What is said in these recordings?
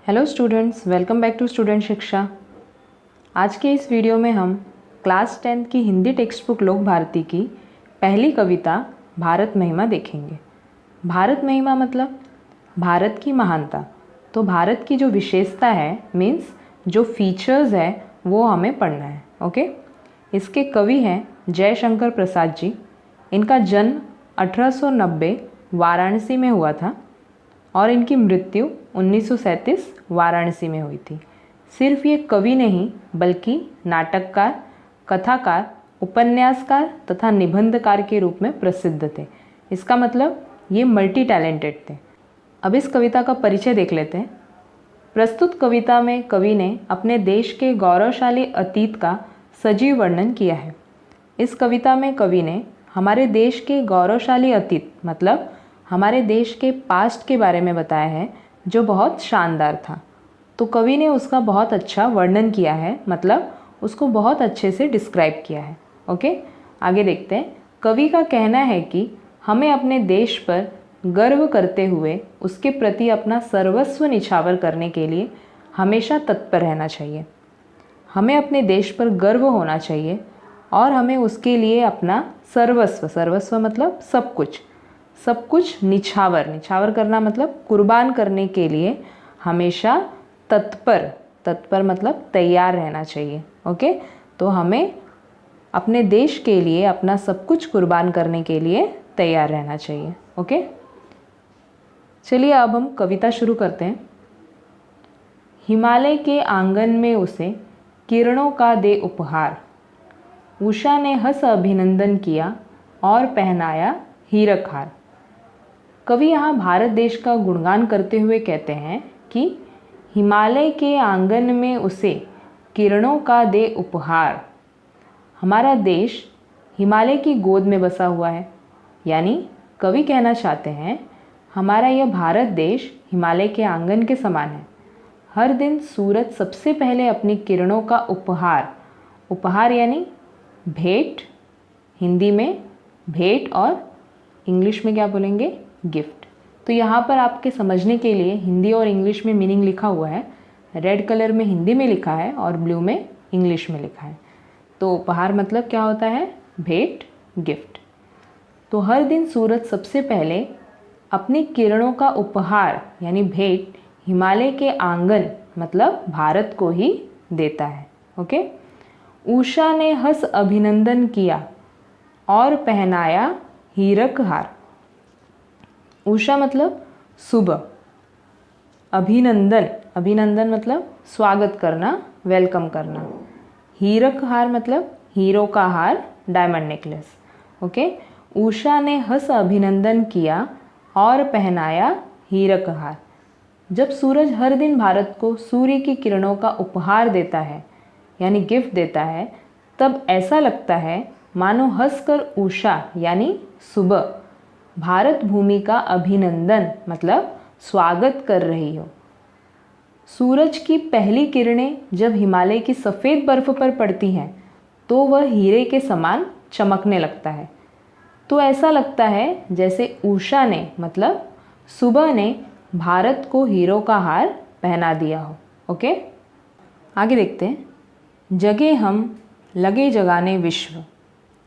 Hello students, welcome back to student Shiksha. आज के इस वीडियो में हम क्लास 10th की हिंदी टेक्स्ट बुक लोक भारती की पहली कविता भारत महिमा देखेंगे। भारत महिमा मतलब भारत की महानता। तो भारत की जो विशेषता है मीन्स जो फीचर्स है वो हमें पढ़ना है। ओके। इसके कवि हैं जयशंकर प्रसाद जी। इनका जन्म 1890 वाराणसी में हुआ था और इनकी मृत्यु 1937 वाराणसी में हुई थी। सिर्फ ये कवि नहीं बल्कि नाटककार, कथाकार, उपन्यासकार तथा निबंधकार के रूप में प्रसिद्ध थे। इसका मतलब ये मल्टी टैलेंटेड थे। अब इस कविता का परिचय देख लेते हैं। प्रस्तुत कविता में कवि ने अपने देश के गौरवशाली अतीत का सजीव वर्णन किया है। इस कविता में कवि ने हमारे देश के गौरवशाली अतीत मतलब हमारे देश के पास्ट के बारे में बताया है जो बहुत शानदार था। तो कवि ने उसका बहुत अच्छा वर्णन किया है, मतलब उसको बहुत अच्छे से डिस्क्राइब किया है। ओके, आगे देखते हैं। कवि का कहना है कि हमें अपने देश पर गर्व करते हुए उसके प्रति अपना सर्वस्व निछावर करने के लिए हमेशा तत्पर रहना चाहिए। हमें अपने देश पर गर्व होना चाहिए और हमें उसके लिए अपना सर्वस्व मतलब सब कुछ निछावर करना मतलब कुर्बान करने के लिए हमेशा तत्पर मतलब तैयार रहना चाहिए। ओके, तो हमें अपने देश के लिए अपना सब कुछ कुर्बान करने के लिए तैयार रहना चाहिए। ओके, चलिए अब हम कविता शुरू करते हैं। हिमालय के आंगन में उसे किरणों का दे उपहार, उषा ने हंस अभिनंदन किया और पहनाया हीरक हार। कवि यहाँ भारत देश का गुणगान करते हुए कहते हैं कि हिमालय के आंगन में उसे किरणों का दे उपहार। हमारा देश हिमालय की गोद में बसा हुआ है, यानी कवि कहना चाहते हैं हमारा यह भारत देश हिमालय के आंगन के समान है। हर दिन सूरज सबसे पहले अपनी किरणों का उपहार यानी भेंट, हिंदी में भेंट और इंग्लिश में क्या बोलेंगे, गिफ्ट। तो यहाँ पर आपके समझने के लिए हिंदी और इंग्लिश में मीनिंग लिखा हुआ है। रेड कलर में हिंदी में लिखा है और ब्लू में इंग्लिश में लिखा है। तो उपहार मतलब क्या होता है, भेंट, गिफ्ट। तो हर दिन सूरज सबसे पहले अपनी किरणों का उपहार यानी भेंट हिमालय के आंगन मतलब भारत को ही देता है। ओके। उषा ने हंस अभिनंदन किया और पहनाया हीरक हार। उषा मतलब सुबह, अभिनंदन मतलब स्वागत करना, वेलकम करना। हीरक हार मतलब हीरो का हार, डायमंड नेकलेस। ओके, उषा ने हंस अभिनंदन किया और पहनाया हीरक हार। जब सूरज हर दिन भारत को सूर्य की किरणों का उपहार देता है यानी गिफ्ट देता है, तब ऐसा लगता है मानो हंसकर उषा यानी सुबह भारत भूमि का अभिनंदन मतलब स्वागत कर रही हो। सूरज की पहली किरणें जब हिमालय की सफ़ेद बर्फ पर पड़ती हैं तो वह हीरे के समान चमकने लगता है। तो ऐसा लगता है जैसे उषा ने मतलब सुबह ने भारत को हीरो का हार पहना दिया हो। ओके, आगे देखते हैं। जगे हम लगे जगाने विश्व,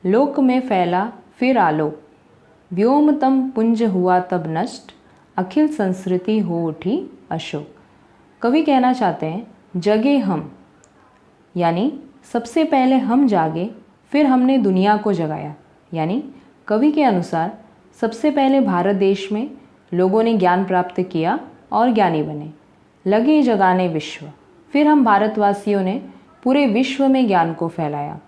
लोक में फैला फिर आलोक, व्योमतम पुंज हुआ तब नष्ट, अखिल संस्कृति हो उठी अशोक। कवि कहना चाहते हैं जगे हम यानी सबसे पहले हम जागे फिर हमने दुनिया को जगाया। यानी कवि के अनुसार सबसे पहले भारत देश में लोगों ने ज्ञान प्राप्त किया और ज्ञानी बने। लगे जगाने विश्व, फिर हम भारतवासियों ने पूरे विश्व में ज्ञान को फैलाया।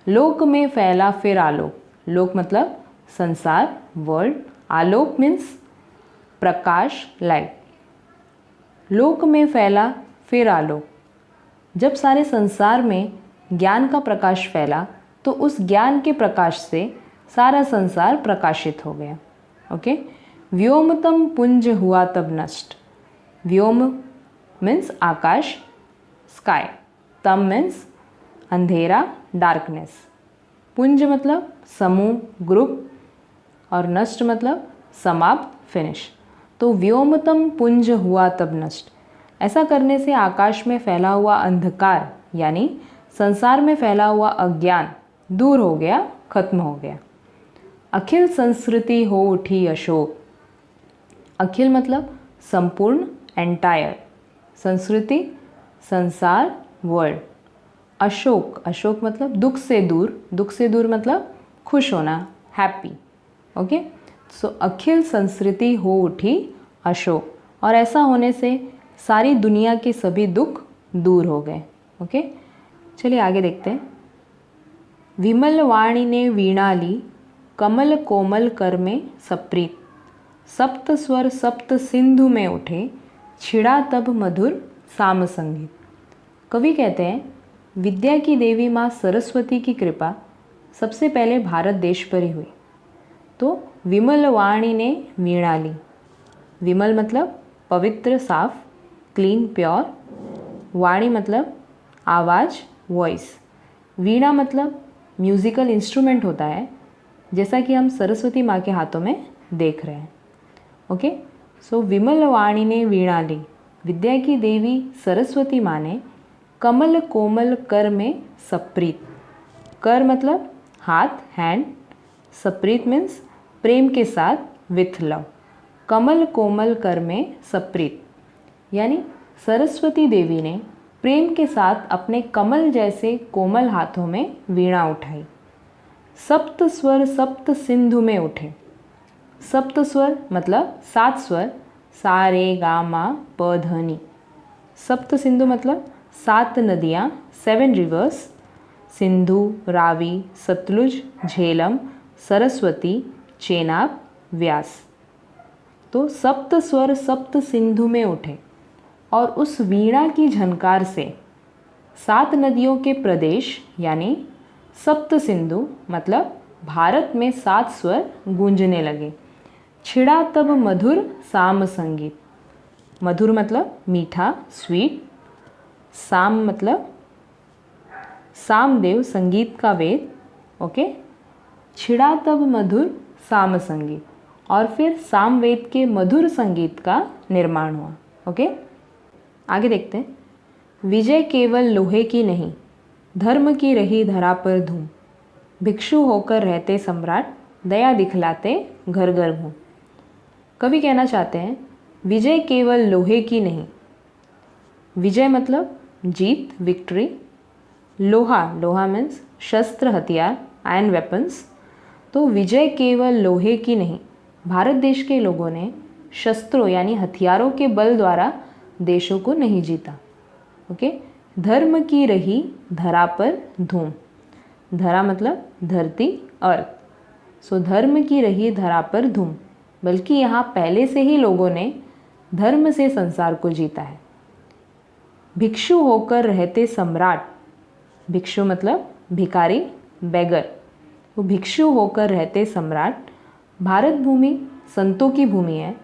लोक में फैला फिर आलोक, लोक मतलब संसार, वर्ल्ड, आलोक मीन्स प्रकाश, लाइट। लोक में फैला फिर आलोक, जब सारे संसार में ज्ञान का प्रकाश फैला तो उस ज्ञान के प्रकाश से सारा संसार प्रकाशित हो गया। ओके, व्योमतम पुंज हुआ तब नष्ट। व्योम मीन्स आकाश, स्काई, तम मीन्स अंधेरा, डार्कनेस, पुंज मतलब समूह, ग्रुप, और नष्ट मतलब समाप्त, फिनिश। तो व्योमतम पुंज हुआ तब नष्ट, ऐसा करने से आकाश में फैला हुआ अंधकार यानी संसार में फैला हुआ अज्ञान दूर हो गया, खत्म हो गया। अखिल संस्कृति हो उठी अशोक। अखिल मतलब संपूर्ण, एंटायर। संस्कृति संसार, वर्ल्ड। अशोक, अशोक मतलब दुख से दूर, दुख से दूर मतलब खुश होना, हैप्पी। ओके, सो अखिल संस्कृति हो उठी अशोक, और ऐसा होने से सारी दुनिया के सभी दुख दूर हो गए। ओके, चलिए आगे देखते हैं। विमल वाणी ने वीणा ली, कमल कोमल कर में सप्रीत। सप्त स्वर सप्त सिंधु में उठे, छिड़ा तब मधुर साम संगीत। कवि कहते हैं विद्या की देवी माँ सरस्वती की कृपा सबसे पहले भारत देश पर ही हुई। तो विमल वाणी ने वीणा ली। विमल मतलब पवित्र, साफ, क्लीन, प्योर। वाणी मतलब आवाज़, वॉइस। वीणा मतलब म्यूज़िकल इंस्ट्रूमेंट होता है, जैसा कि हम सरस्वती माँ के हाथों में देख रहे हैं। ओके, सो विमल वाणी ने वीणा ली, विद्या की देवी सरस्वती माँ ने कमल कोमल कर में सप्रीत। कर मतलब हाथ, हैंड। सप्रीत मीन्स प्रेम के साथ, विथ लव। कमल कोमल कर में सप्रीत यानी सरस्वती देवी ने प्रेम के साथ अपने कमल जैसे कोमल हाथों में वीणा उठाई। सप्त स्वर सप्त सिंधु में उठे। सप्त स्वर मतलब 7 स्वर, सा रे गा मा प ध नि। सप्त सिंधु मतलब 7 नदियाँ, 7 रिवर्स। सिंधु, रावी, सतलुज, झेलम, सरस्वती, चेनाब, व्यास। तो सप्त स्वर सप्त सिंधु में उठे, और उस वीणा की झनकार से 7 नदियों के प्रदेश यानी सप्त सिंधु मतलब भारत में 7 स्वर गूंजने लगे। छिड़ा तब मधुर साम संगीत। मधुर मतलब मीठा, स्वीट। साम मतलब सामदेव, संगीत का वेद। ओके, छिड़ा तब मधुर साम संगीत, और फिर सामवेद के मधुर संगीत का निर्माण हुआ। ओके, आगे देखते हैं। विजय केवल लोहे की नहीं, धर्म की रही धरा पर धूम। भिक्षु होकर रहते सम्राट, दया दिखलाते घर घर घूम। कवि कहना चाहते हैं विजय केवल लोहे की नहीं। विजय मतलब जीत, विक्ट्री। लोहा, लोहा मीन्स शस्त्र, हथियार, आयरन वेपन्स। तो विजय केवल लोहे की नहीं, भारत देश के लोगों ने शस्त्रों यानी हथियारों के बल द्वारा देशों को नहीं जीता। ओके, धर्म की रही धरा पर धूम। धरा मतलब धरती, अर्थ। सो धर्म की रही धरा पर धूम, बल्कि यहाँ पहले से ही लोगों ने धर्म से संसार को जीता है। भिक्षु होकर रहते सम्राट। भिक्षु मतलब भिखारी, बेगर। वो भिक्षु होकर रहते सम्राट। भारत भूमि संतों की भूमि है।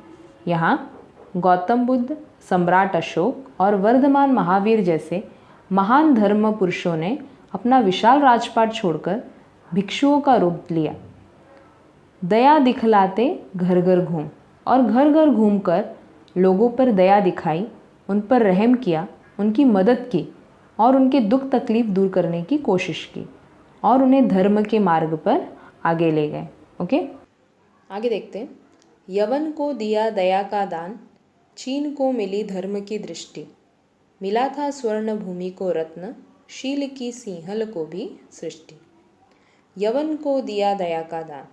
यहाँ गौतम बुद्ध, सम्राट अशोक और वर्धमान महावीर जैसे महान धर्म पुरुषों ने अपना विशाल राजपाट छोड़कर भिक्षुओं का रूप लिया। दया दिखलाते घर घर घूम, और घर घर घूमकर लोगों पर दया दिखाई, उन पर रहम किया, उनकी मदद की, और उनके दुख तकलीफ दूर करने की कोशिश की, और उन्हें धर्म के मार्ग पर आगे ले गए। ओके, आगे देखते हैं। यवन को दिया दया का दान, चीन को मिली धर्म की दृष्टि। मिला था स्वर्ण भूमि को रत्न, शील की सिंहल को भी सृष्टि। यवन को दिया दया का दान,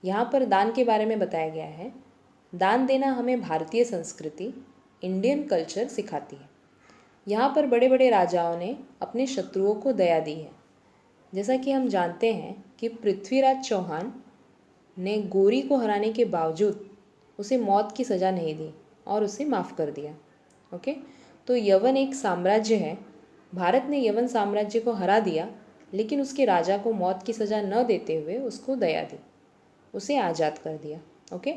यहाँ पर दान के बारे में बताया गया है। दान देना हमें भारतीय संस्कृति, इंडियन कल्चर सिखाती है। यहाँ पर बड़े बड़े राजाओं ने अपने शत्रुओं को दया दी है। जैसा कि हम जानते हैं कि पृथ्वीराज चौहान ने गोरी को हराने के बावजूद उसे मौत की सज़ा नहीं दी और उसे माफ़ कर दिया। ओके, तो यवन एक साम्राज्य है। भारत ने यवन साम्राज्य को हरा दिया, लेकिन उसके राजा को मौत की सज़ा न देते हुए उसको दया दी, उसे आज़ाद कर दिया। ओके,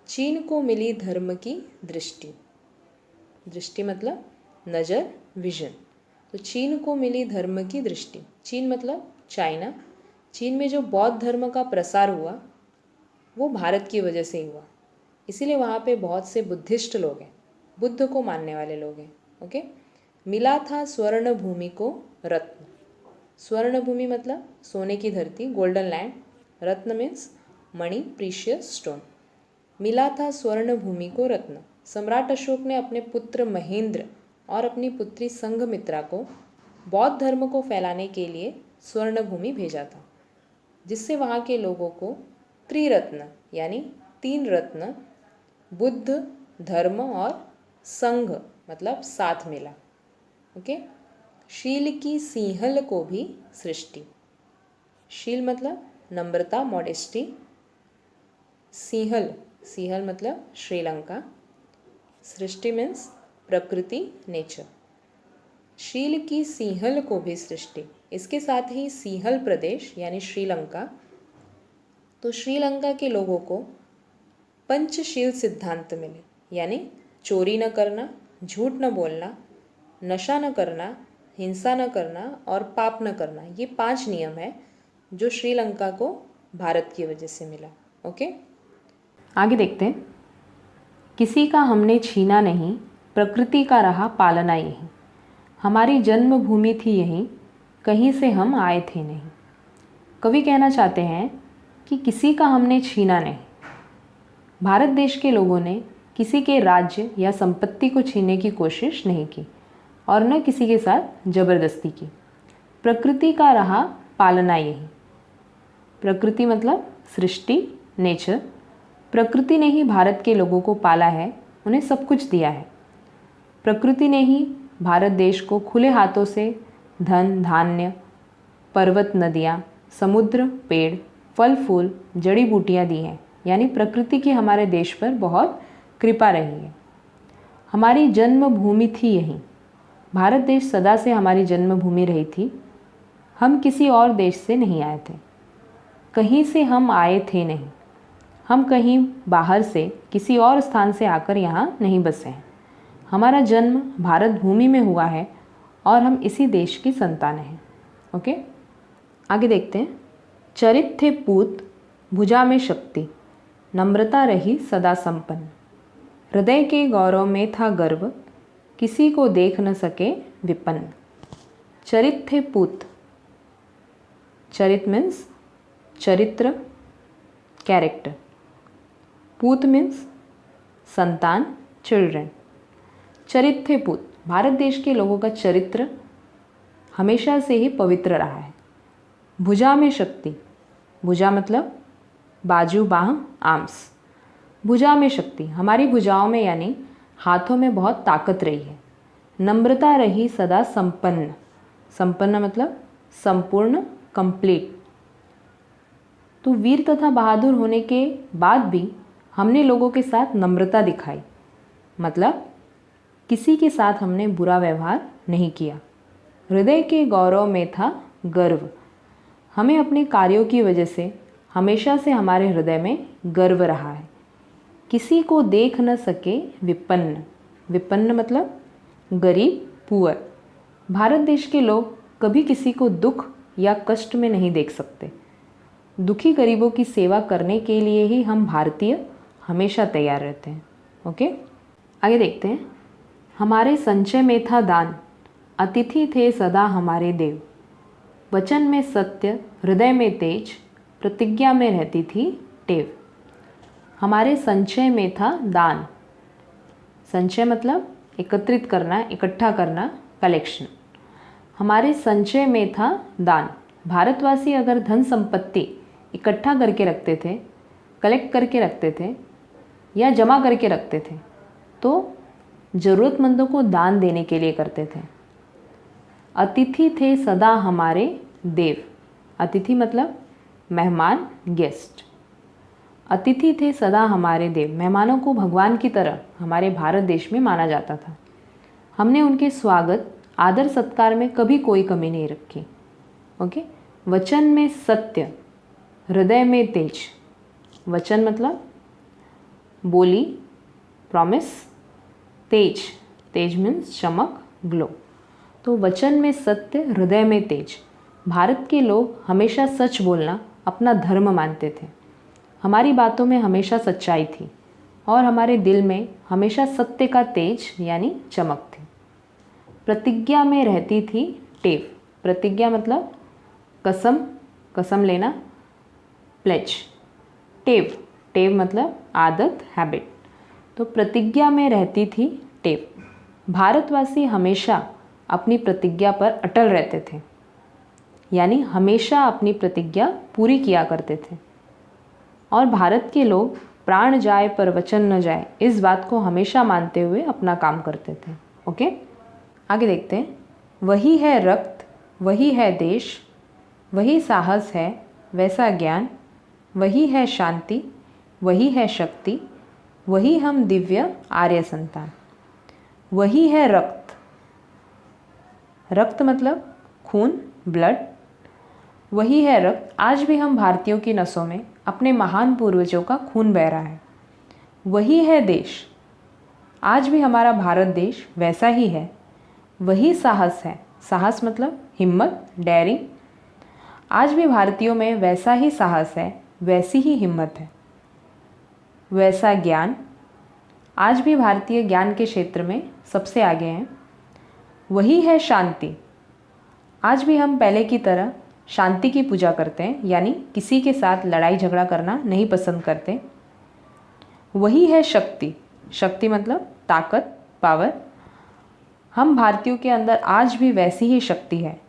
चीन को मिली धर्म की दृष्टि। दृष्टि मतलब नज़र, विजन। तो चीन को मिली धर्म की दृष्टि। चीन मतलब चाइना। चीन में जो बौद्ध धर्म का प्रसार हुआ वो भारत की वजह से ही हुआ, इसीलिए वहाँ पे बहुत से बुद्धिस्ट लोग हैं, बुद्ध को मानने वाले लोग हैं। ओके। मिला था स्वर्ण भूमि को रत्न। स्वर्ण भूमि मतलब सोने की धरती, गोल्डन लैंड। रत्न मीन्स मणि, प्रीशियस स्टोन। मिला था स्वर्ण भूमि को रत्न। सम्राट अशोक ने अपने पुत्र महेंद्र और अपनी पुत्री संघमित्रा को बौद्ध धर्म को फैलाने के लिए स्वर्ण भूमि भेजा था, जिससे वहाँ के लोगों को त्रिरत्न यानी 3 रत्न, बुद्ध, धर्म और संघ मतलब साथ मिला। ओके। शील की सिंहल को भी सृष्टि। शील मतलब नम्रता, मॉडेस्टी। सिंहल, सिंहल मतलब श्रीलंका। सृष्टि मीन्स प्रकृति, नेचर। शील की सिंहल को भी सृष्टि। इसके साथ ही सिंहल प्रदेश यानी श्रीलंका, तो श्रीलंका के लोगों को पंचशील सिद्धांत मिले, यानी चोरी न करना, झूठ न बोलना, नशा न करना, हिंसा न करना और पाप न करना। ये 5 नियम है जो श्रीलंका को भारत की वजह से मिला। ओके, आगे देखते हैं। किसी का हमने छीना नहीं, प्रकृति का रहा पालना यहीं। हमारी जन्मभूमि थी यहीं, कहीं से हम आए थे नहीं। कवि कहना चाहते हैं कि किसी का हमने छीना नहीं। भारत देश के लोगों ने किसी के राज्य या संपत्ति को छीनने की कोशिश नहीं की और न किसी के साथ जबरदस्ती की। प्रकृति का रहा पालना यहीं। प्रकृति मतलब सृष्टि, नेचर। प्रकृति ने ही भारत के लोगों को पाला है, उन्हें सब कुछ दिया है। प्रकृति ने ही भारत देश को खुले हाथों से धन, धान्य, पर्वत, नदियाँ, समुद्र, पेड़, फल फूल, जड़ी बूटियाँ दी हैं। यानी प्रकृति की हमारे देश पर बहुत कृपा रही है। हमारी जन्मभूमि थी यहीं। भारत देश सदा से हमारी जन्मभूमि रही थी। हम किसी और देश से नहीं आए थे, कहीं से हम आए थे नहीं। हम कहीं बाहर से किसी और स्थान से आकर यहाँ नहीं बसे हैं। हमारा जन्म भारत भूमि में हुआ है और हम इसी देश की संतान हैं। ओके, आगे देखते हैं। चरित थे पूत, भुजा में शक्ति, नम्रता रही सदा संपन्न। हृदय के गौरव में था गर्व, किसी को देख न सके विपन्न। चरित थे पूत। चरित मीन्स चरित्र, कैरेक्टर। पूत मीन्स संतान, चिल्ड्रन। चरित थे पूत। भारत देश के लोगों का चरित्र हमेशा से ही पवित्र रहा है। भुजा में शक्ति। भुजा मतलब बाजू, बाह, आर्म्स। भुजा में शक्ति, हमारी भुजाओं में यानी हाथों में बहुत ताकत रही है। नम्रता रही सदा संपन्न। संपन्न मतलब संपूर्ण, कंप्लीट। तो वीर तथा बहादुर होने के बाद भी हमने लोगों के साथ नम्रता दिखाई, मतलब किसी के साथ हमने बुरा व्यवहार नहीं किया। हृदय के गौरव में था गर्व। हमें अपने कार्यों की वजह से हमेशा से हमारे हृदय में गर्व रहा है। किसी को देख न सके विपन्न। विपन्न मतलब गरीब, पुअर। भारत देश के लोग कभी किसी को दुख या कष्ट में नहीं देख सकते। दुखी गरीबों की सेवा करने के लिए ही हम भारतीय हमेशा तैयार रहते हैं। ओके, आगे देखते हैं। हमारे संचय में था दान, अतिथि थे सदा हमारे देव। वचन में सत्य, हृदय में तेज, प्रतिज्ञा में रहती थी टेव। हमारे संचय में था दान। संचय मतलब एकत्रित करना, इकट्ठा करना, कलेक्शन। हमारे संचय में था दान। भारतवासी अगर धन संपत्ति इकट्ठा करके रखते थे, कलेक्ट करके रखते थे या जमा करके रखते थे, तो ज़रूरतमंदों को दान देने के लिए करते थे। अतिथि थे सदा हमारे देव। अतिथि मतलब मेहमान, गेस्ट। अतिथि थे सदा हमारे देव। मेहमानों को भगवान की तरह हमारे भारत देश में माना जाता था। हमने उनके स्वागत, आदर सत्कार में कभी कोई कमी नहीं रखी। ओके, वचन में सत्य, हृदय में तेज। वचन मतलब बोली, प्रॉमिस। तेज, तेज मीन्स चमक, ग्लो। तो वचन में सत्य, हृदय में तेज। भारत के लोग हमेशा सच बोलना अपना धर्म मानते थे। हमारी बातों में हमेशा सच्चाई थी और हमारे दिल में हमेशा सत्य का तेज यानी चमक थी। प्रतिज्ञा में रहती थी टेव। प्रतिज्ञा मतलब कसम, कसम लेना, प्लेज। टेव, टेव मतलब आदत, हैबिट। तो प्रतिज्ञा में रहती थी टेव। भारतवासी हमेशा अपनी प्रतिज्ञा पर अटल रहते थे, यानी हमेशा अपनी प्रतिज्ञा पूरी किया करते थे। और भारत के लोग प्राण जाए पर वचन न जाए, इस बात को हमेशा मानते हुए अपना काम करते थे। ओके, आगे देखते हैं। वही है रक्त, वही है देश, वही साहस है, वैसा ज्ञान, वही है शांति, वही है शक्ति, वही हम दिव्य आर्य संतान। वही है रक्त, रक्त मतलब खून, ब्लड। वही है रक्त, आज भी हम भारतीयों की नसों में अपने महान पूर्वजों का खून बह रहा है। वही है देश, आज भी हमारा भारत देश वैसा ही है। वही साहस है, साहस मतलब हिम्मत, डेयरिंग। आज भी भारतीयों में वैसा ही साहस है, वैसी ही हिम्मत है। वैसा ज्ञान, आज भी भारतीय ज्ञान के क्षेत्र में सबसे आगे हैं। वही है शांति, आज भी हम पहले की तरह शांति की पूजा करते हैं, यानी किसी के साथ लड़ाई झगड़ा करना नहीं पसंद करते। वही है शक्ति, शक्ति मतलब ताकत, पावर। हम भारतीयों के अंदर आज भी वैसी ही शक्ति है।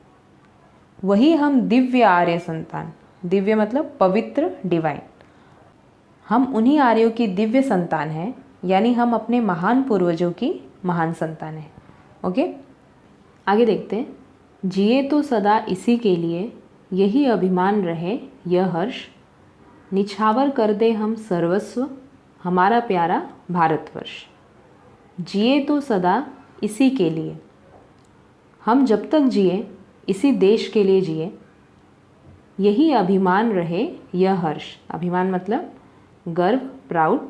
वही हम दिव्य आर्य संतान, दिव्य मतलब पवित्र, डिवाइन। हम उन्हीं आर्यों की दिव्य संतान हैं, यानी हम अपने महान पूर्वजों की महान संतान हैं। ओके, आगे देखते हैं। जिए तो सदा इसी के लिए, यही अभिमान रहे यह हर्ष, निछावर कर दे हम सर्वस्व, हमारा प्यारा भारतवर्ष। जिए तो सदा इसी के लिए, हम जब तक जिए इसी देश के लिए जिए। यही अभिमान रहे यह हर्ष, अभिमान मतलब गर्व, प्राउड।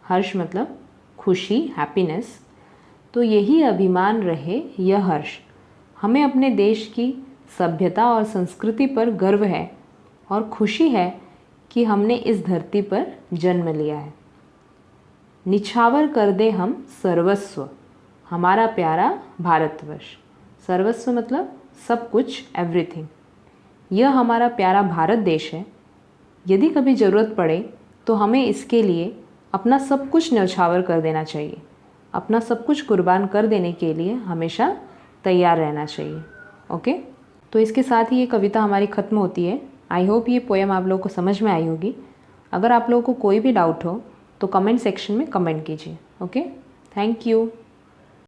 हर्ष मतलब खुशी, हैप्पीनेस। तो यही अभिमान रहे यह हर्ष, हमें अपने देश की सभ्यता और संस्कृति पर गर्व है और खुशी है कि हमने इस धरती पर जन्म लिया है। निछावर कर दे हम सर्वस्व, हमारा प्यारा भारतवर्ष। सर्वस्व मतलब सब कुछ, एवरीथिंग। यह हमारा प्यारा भारत देश है। यदि कभी ज़रूरत पड़े तो हमें इसके लिए अपना सब कुछ न्यौछावर कर देना चाहिए। अपना सब कुछ कुर्बान कर देने के लिए हमेशा तैयार रहना चाहिए। ओके, तो इसके साथ ही ये कविता हमारी ख़त्म होती है। आई होप ये पोएम आप लोगों को समझ में आई होगी। अगर आप लोगों को कोई भी डाउट हो तो कमेंट सेक्शन में कमेंट कीजिए। Okay, thank you.